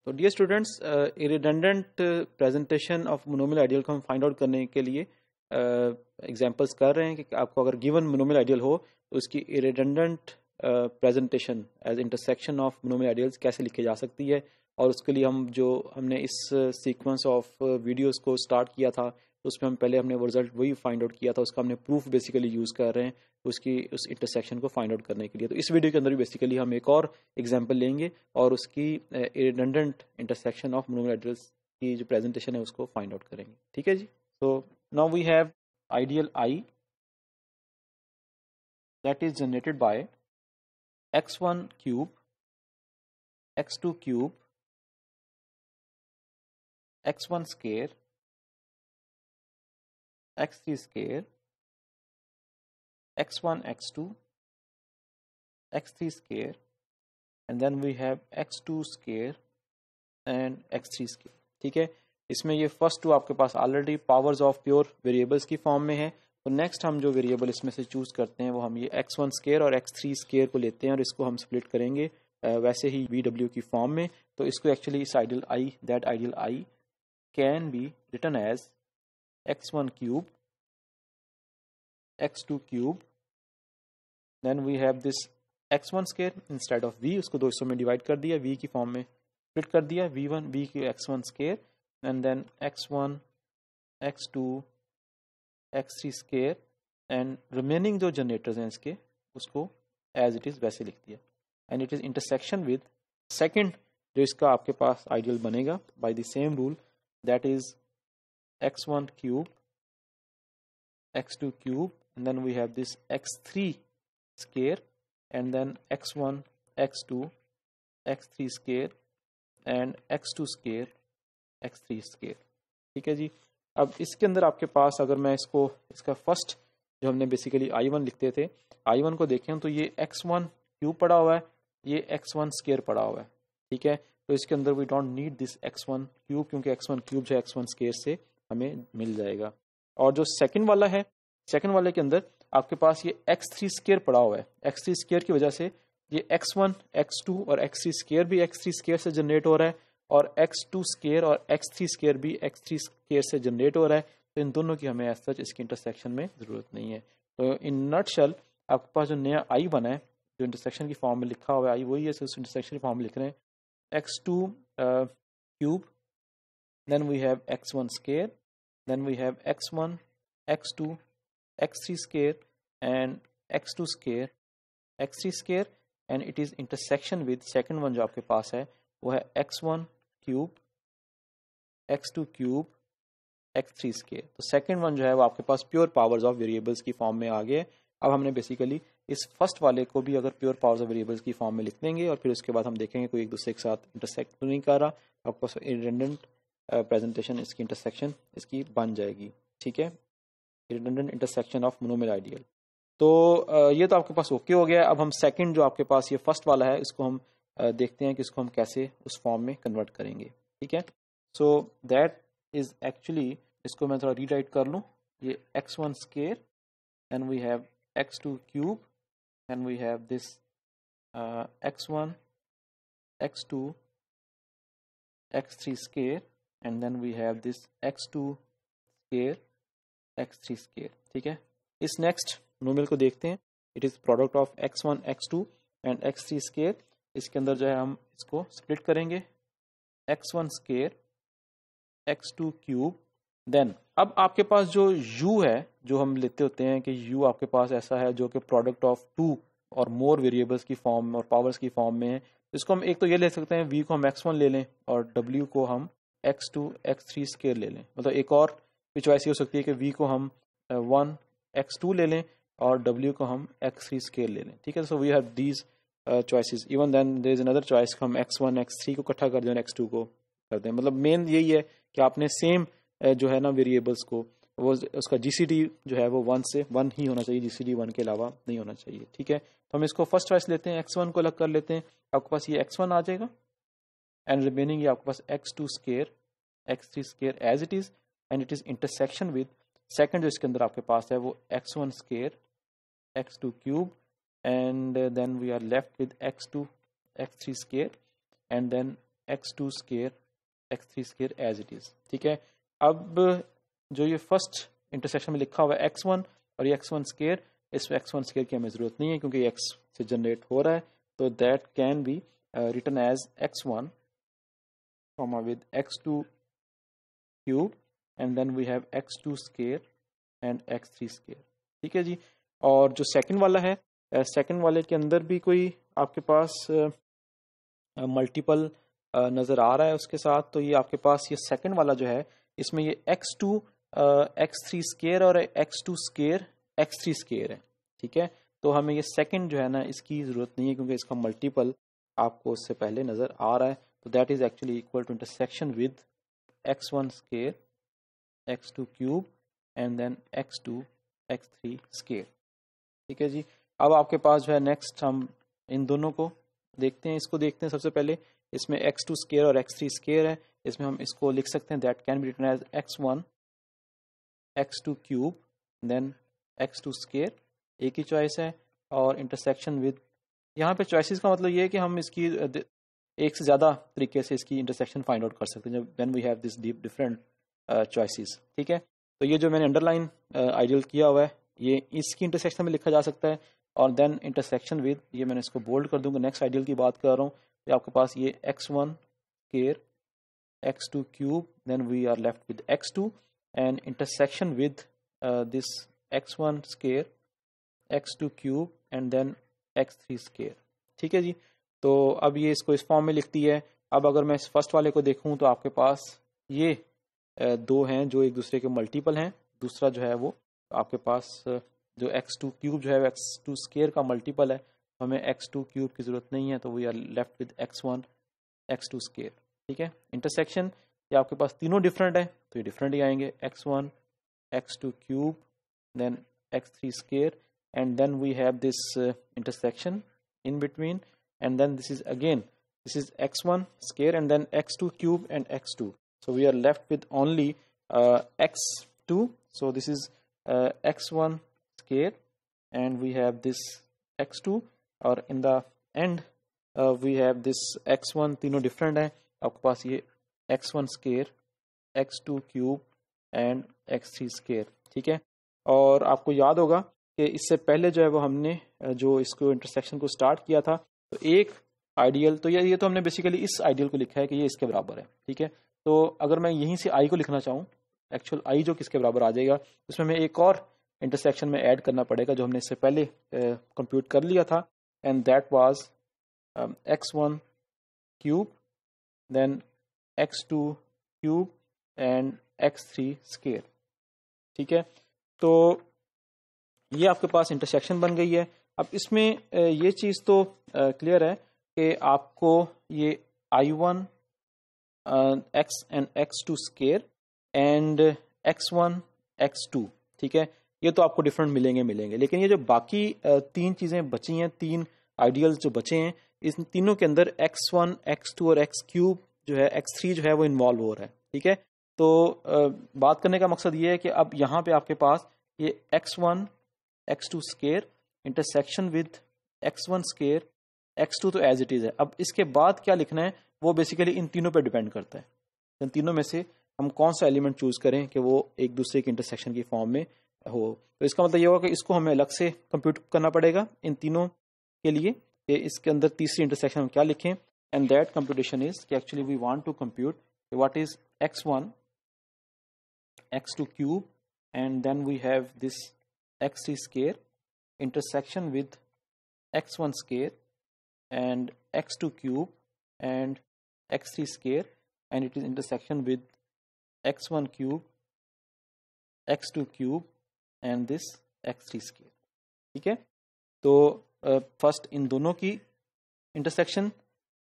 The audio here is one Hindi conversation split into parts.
तो dear students, redundant presentation of monomial ideal को हम फाइंड आउट करने के लिए एग्जांपल्स कर रहे हैं कि आपको अगर गिवन मोनोमियल आइडियल हो तो उसकी redundant presentation as intersection of monomial ideals कैसे लिखी जा सकती है। और उसके लिए हमने इस सीक्वेंस ऑफ वीडियोस को स्टार्ट किया था, तो उसमें हमने वो रिजल्ट वही फाइंड आउट किया था, उसका हमने प्रूफ बेसिकली यूज़ कर रहे हैं उस इंटरसेक्शन को फाइंड आउट करने के लिए। तो इस वीडियो के अंदर भी बेसिकली हम एक और एग्जांपल लेंगे और उसकी redundant intersection of monomial ideals की जो प्रेजेंटेशन है उसको फाइंड आउट करेंगे। ठीक है जी। So now we have ideal I that is generated by x1 cube, x2 cube, x1 square, x3 square, x1 x2, x3 square, and then we have x2 square and x3 square। ठीक है, इसमें ये फर्स्ट टू आपके पास already powers of pure variables की फॉर्म में है। तो नेक्स्ट हम जो वेरिएबल इसमें से चूज करते हैं वो हम ये x1 स्केयर और x3 स्केयर को लेते हैं और इसको हम स्प्लिट करेंगे वैसे ही VW की फॉर्म में। तो इसको एक्चुअली इस ideal I can be written as x1 cube, x2 cube, then we have this x1 square instead of v, उसको 200 में डिवाइड कर दिया, v की फॉर्म में स्प्लिट कर दिया, v की x1 square and then x1, x2, x3 square and remaining जो जनरेटर्स हैं इसके उसको एज इट इज वैसे लिख दिया। And it is intersection with second जो इसका आपके पास आइडियल बनेगा by the same rule, that is x1 cube, x2 cube, and then we have this x3 square and then x1, x2, x3 square and x2 square, x3 square. ठीक है जी। अब इसके अंदर आपके पास अगर मैं इसका फर्स्ट जो हमने बेसिकली I1 लिखते थे, I1 को देखें तो ये x1 क्यूब पड़ा हुआ है, ये x1 स्केयर पड़ा हुआ है। ठीक है, तो इसके अंदर we don't need this x1 cube क्योंकि x1 क्यूब जो x1 स्केयर से हमें मिल जाएगा। और जो सेकंड वाला है, सेकंड वाले के अंदर आपके पास ये x3 स्केयर पड़ा हुआ है। x3 स्केयर की वजह से ये x1, x2 और x3 स्केयर भी x3 स्केयर से जनरेट हो रहा है और x2 स्केयर और x3 स्केयर भी x3 स्केयर से जनरेट हो रहा है। तो इन दोनों की हमें एज सच इसकी इंटरसेक्शन में जरूरत नहीं है। तो इन नटशल आपके पास जो नया आई बना है, जो इंटरसेक्शन की फॉर्म में लिखा हुआ है आई वही है, उस इंटरसेक्शन की फॉर्म में लिख रहे हैं x2 cube, then we have x1 square, then we have x1, x2, x3 square and x2 square, x3 square and it is intersection with second one जो आपके पास है वो है x1 cube, x2 cube, x3 square. तो सेकंड वन जो है वो आपके पास प्योर पावर्स ऑफ वेरिएबल्स की फॉर्म में आ गए। अब हमने बेसिकली इस फर्स्ट वाले को भी अगर प्योर पावर्स ऑफ वेरिएबल्स की फॉर्म में लिख देंगे और फिर उसके बाद हम देखेंगे कोई एक दूसरे के साथ इंटरसेक्ट तो नहीं कर रहा, आपके पास रिडंडेंट प्रेजेंटेशन इसकी इंटरसेक्शन इसकी बन जाएगी। ठीक है, redundant intersection of monomial ideal. तो ये तो आपके पास ओके हो गया। अब हम सेकंड जो आपके पास ये फर्स्ट वाला है इसको हम देखते हैं कि इसको हम कैसे उस फॉर्म में कन्वर्ट करेंगे। ठीक है, सो दैट इज एक्चुअली, इसको मैं थोड़ा रीराइट कर लूँ, ये x1 square and we have x2 cube and we have this x1, x2, x3 square and then we have this x2 square, x3 square. ठीक है, इस नेक्स्ट मोनोमियल को देखते हैं। It is product of x1, x2 and x3 square. इसके अंदर जो है हम इसको स्प्लिट करेंगे, x1 square, x2 cube, then अब आपके पास जो u है, जो हम लेते होते हैं कि u आपके पास ऐसा है जो कि प्रोडक्ट ऑफ टू और मोर वेरिएबल्स की फॉर्म और पावर्स की फॉर्म में है। इसको हम एक तो ये ले सकते हैं, v को हम x1 ले लें और w को हम x2, x3 स्केयर ले लें। मतलब एक और भी चॉइस हो सकती है कि v को हम 1 x2 ले लें और w को हम x3 स्केयर ले लें। ठीक है, so we have these choices. Even then there is another choice, हम x1, x3 को इकट्ठा कर दें और x2 को कर दें। मतलब मेन यही है कि आपने सेम जो है ना वेरिएबल्स को, वो उसका जीसीडी जो है वो 1 से 1 ही होना चाहिए, जीसीडी 1 के अलावा नहीं होना चाहिए। ठीक है, तो हम इसको फर्स्ट चॉइस लेते हैं, x1 को अलग कर लेते हैं, आपके पास ये x1 आ जाएगा एंड रिमेनिंग ये आपके पास x2 square, x3 square as it is and it is intersection with second जो इसके अंदर आपके पास है वो x1 square, x2 cube and then we are left with x2, x3 square and then x2 square x3 square as it is. ठीक है, अब जो ये फर्स्ट इंटरसेक्शन में लिखा हुआ है x1 और ये x1 स्केयर, इसमें x1 स्केयर की हमें जरूरत नहीं है क्योंकि ये x से जनरेट हो रहा है, तो that can be written as x1 with x2 cube and then we have x2 square and x3 square. ठीक है जी। और जो सेकंड वाला है, सेकंड वाले के अंदर भी कोई आपके पास मल्टीपल नजर आ रहा है उसके साथ, तो ये आपके पास ये सेकंड वाला जो है इसमें ये x2 x3 स्केयर और x2 स्केयर x3 स्केयर है। ठीक है, तो हमें ये सेकंड जो है ना इसकी जरूरत नहीं है क्योंकि इसका मल्टीपल आपको उससे पहले नजर आ रहा है, तो that is actually equal to intersection with x1 square x2 cube and then x2 x3 square. ठीक है जी। अब आपके पास जो है नेक्स्ट हम इन दोनों को देखते हैं, इसको देखते हैं सबसे पहले। इसमें x2 स्केयर और x3 स्केयर है, इसमें हम इसको लिख सकते हैं that can be written as x1 x2 cube then x2 square, एक ही चॉइस है। और इंटरसेक्शन विद, यहाँ पे चॉइसेस का मतलब ये है कि हम इसकी एक से ज़्यादा तरीके से इसकी इंटरसेक्शन फाइंड आउट कर सकते हैं जब when we have this different choices. ठीक है, तो ये जो मैंने अंडरलाइन आइडियल किया हुआ है ये इसकी इंटरसेक्शन में लिखा जा सकता है, और देन इंटरसेक्शन विद, ये मैंने इसको बोल्ड कर दूंगा, नेक्स्ट आइडियल की बात कर रहा हूँ, तो आपके पास ये x1 square x2 cube then we are left with x2 and intersection with this x1 square x2 cube and then x3 square. ठीक है जी। तो अब ये इसको इस फॉर्म में लिखती है। अब अगर मैं इस फर्स्ट वाले को देखूं तो आपके पास ये दो हैं जो एक दूसरे के मल्टीपल हैं, दूसरा जो है वो आपके पास जो x2 क्यूब जो है x2 स्केयर का मल्टीपल है, हमें x2 क्यूब की जरूरत नहीं है, तो we are left with x1 x2 square. ठीक है, इंटरसेक्शन ये आपके पास तीनों डिफरेंट है तो ये डिफरेंट ही आएंगे, x1 x2 cube then x3 square and then we have this intersection in between, and then this is x1 square and then x2 cube and x2, so we are left with only x2, so this is x1 square and we have this x2, or in the end we have this x1, तीनों different है आपके पास, ये x1 square x2 cube and x3 square। ठीक है, और आपको याद होगा कि इससे पहले जो है वो हमने जो इसको इंटरसेक्शन को स्टार्ट किया था, तो एक आइडियल, तो ये तो हमने बेसिकली इस आइडियल को लिखा है कि ये इसके बराबर है। ठीक है, तो अगर मैं यहीं से आई को लिखना चाहूँ, एक्चुअल आई जो किसके बराबर आ जाएगा, उसमें हमें एक और इंटरसेक्शन में ऐड करना पड़ेगा जो हमने इससे पहले कंप्यूट कर लिया था, and that was x1 cube then x2 cube and x3 square. ठीक है, तो ये आपके पास इंटरसेक्शन बन गई है। अब इसमें ये चीज़ तो क्लियर है कि आपको ये I1 x and x2 square and x1 x2, ठीक है, ये तो आपको डिफरेंट मिलेंगे, लेकिन ये जो बाकी तीन चीज़ें बची हैं, तीन आइडियल्स जो बचे हैं, इस तीनों के अंदर x1 x2 और x क्यूब जो है x3 जो है वो इन्वॉल्व हो रहा है। ठीक है, तो बात करने का मकसद ये है कि अब यहाँ पे आपके पास ये x1 x2 square intersection with x1 square x2 तो एज इट इज है। अब इसके बाद क्या लिखना है वो बेसिकली इन तीनों पे डिपेंड करता है, इन तीनों में से हम कौन सा एलिमेंट चूज करें कि वो एक दूसरे के इंटरसेक्शन की फॉर्म में हो। तो इसका मतलब ये होगा कि इसको हमें अलग से कंप्यूट करना पड़ेगा इन तीनों के लिए कि इसके अंदर तीसरी इंटरसेक्शन हम क्या लिखें, एंड दैट कंप्यूटेशन इज कि actually we want to compute what is x1 x2 cube and then we have this x3 square intersection with x1 square and x2 cube and x3 square, and it is intersection with x1 cube x2 cube and this x3 square। ठीक है, तो फर्स्ट इन दोनों की इंटरसेक्शन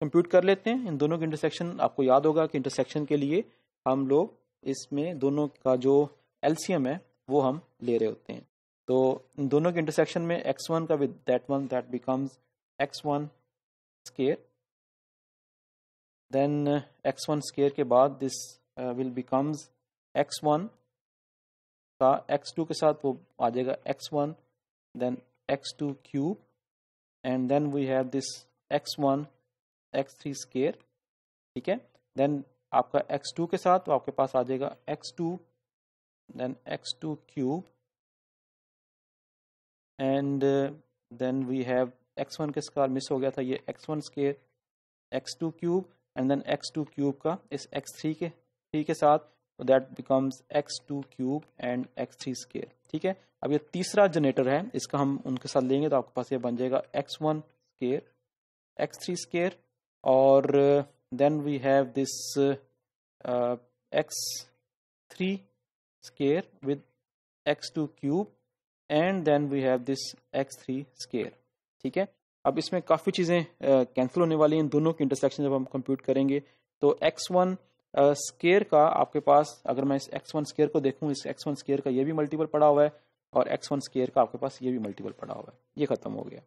कंप्यूट कर लेते हैं। इन दोनों की इंटरसेक्शन आपको याद होगा कि इंटरसेक्शन के लिए हम लोग इसमें दोनों का जो एलसीएम है वो हम ले रहे होते हैं। तो इन दोनों के इंटरसेक्शन में x1 का with that one that becomes x1 square, then x1 square के बाद दिस विल बिकम्स x1 का x2 के साथ वो आ जाएगा x1 then x2 cube and then we have this x1 x3 square ठीक है। देन आपका x2 के साथ तो आपके पास आ जाएगा x2 then x2 cube and then we have x1 के स्क्वायर मिस हो गया था, ये x1 square x2 cube and then x2 cube का इस x3 के साथ, तो that becomes x2 cube and x3 square. ठीक है, अब ये तीसरा जनरेटर है, इसका हम उनके साथ लेंगे तो आपके पास ये बन जाएगा x1 स्क्वायर x3 स्क्वायर और then we have this x3 square with x2 cube and then we have this x3 square. ठीक है, अब इसमें काफ़ी चीज़ें कैंसिल होने वाली हैं, इन दोनों की इंटरसेक्शन जब हम कंप्यूट करेंगे तो x1 स्क्वायर का आपके पास, अगर मैं इस x1 स्क्वायर को देखूं, इस x1 स्क्वायर का ये भी मल्टीपल पड़ा हुआ है और x1 स्क्वायर का आपके पास ये भी मल्टीपल पड़ा हुआ है, ये खत्म हो गया।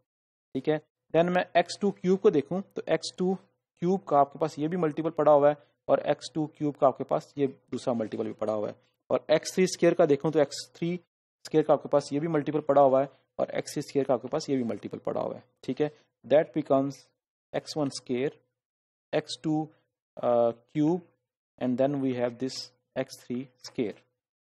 ठीक है, देन मैं x2 क्यूब को देखूं तो x2 क्यूब का आपके पास ये भी मल्टीपल पड़ा हुआ है और x2 क्यूब का आपके पास ये दूसरा मल्टीपल भी पड़ा हुआ है, और x3 स्क्वायर का देखूं तो x3 स्क्वायर का आपके पास ये भी मल्टीपल पड़ा हुआ है और x3 स्क्वायर का आपके पास ये भी मल्टीपल पड़ा हुआ है। ठीक है, that becomes x1 square x2 cube and then we have this x3 square.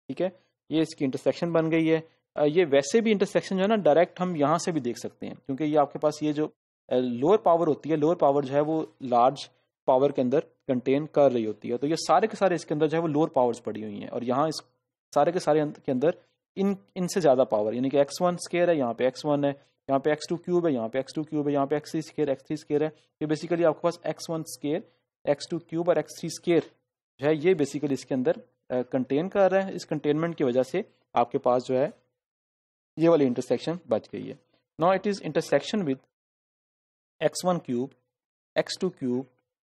ठीक है, ये इसकी इंटरसेक्शन बन गई है। ये वैसे भी इंटरसेक्शन जो है ना डायरेक्ट हम यहाँ से भी देख सकते हैं, क्योंकि ये आपके पास ये जो लोअर पावर होती है, लोअर पावर जो है वो लार्ज पावर के अंदर कंटेन कर रही होती है, तो ये सारे के सारे इसके अंदर जो है वो लोअर पावर्स पड़ी हुई हैं और यहाँ इस सारे के सारे के अंदर इनसे ज़्यादा पावर, यानी कि x1 स्क्वायर है, यहाँ पे x1 है, यहाँ पे x2 क्यूब है, यहाँ पे x2 क्यूब है, यहाँ पे x3 स्क्वायर है। ये बेसिकली आपके पास x1 स्क्वायर x2 क्यूब और x3 स्क्वायर जो है ये बेसिकली इसके अंदर कंटेन कर रहा है। इस कंटेनमेंट की वजह से आपके पास जो है ये वाली इंटरसेक्शन बच गई है। Now it is intersection with x1 cube x2 cube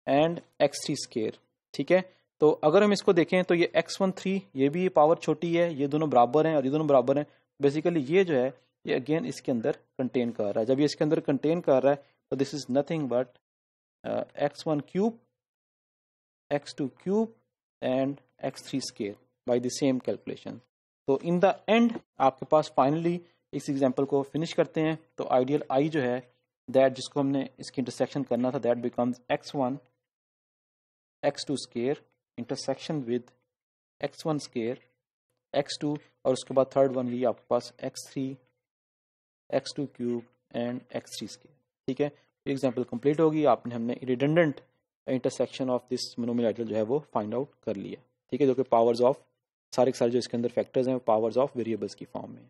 and x3 square. ठीक है, तो अगर हम इसको देखें तो ये x13 ये भी पावर छोटी है, ये दोनों बराबर हैं और ये दोनों बराबर हैं। बेसिकली ये जो है ये अगेन इसके अंदर कंटेन कर रहा है। जब ये इसके अंदर कंटेन कर रहा है तो this is nothing but x1 cube x2 cube and x3 square by the same calculation. तो इन द एंड आपके पास फाइनली इस एग्जांपल को फिनिश करते हैं, तो आइडियल आई जो है दैट जिसको हमने इसकी इंटरसेक्शन करना था that becomes x1 x2 square intersection with x1 square x2 और उसके बाद थर्ड वन ये आपके पास x3 x2 cube and x3 square. ठीक है, एग्जांपल कंप्लीट होगी, आपने हमने redundant intersection of this monomial ideal जो है वो फाइंड आउट कर लिया। ठीक है, जो कि पावर्स ऑफ सारे के सारे जो इसके अंदर फैक्टर्स हैं वो पावर्स ऑफ वेरिएबल्स की फॉर्म में।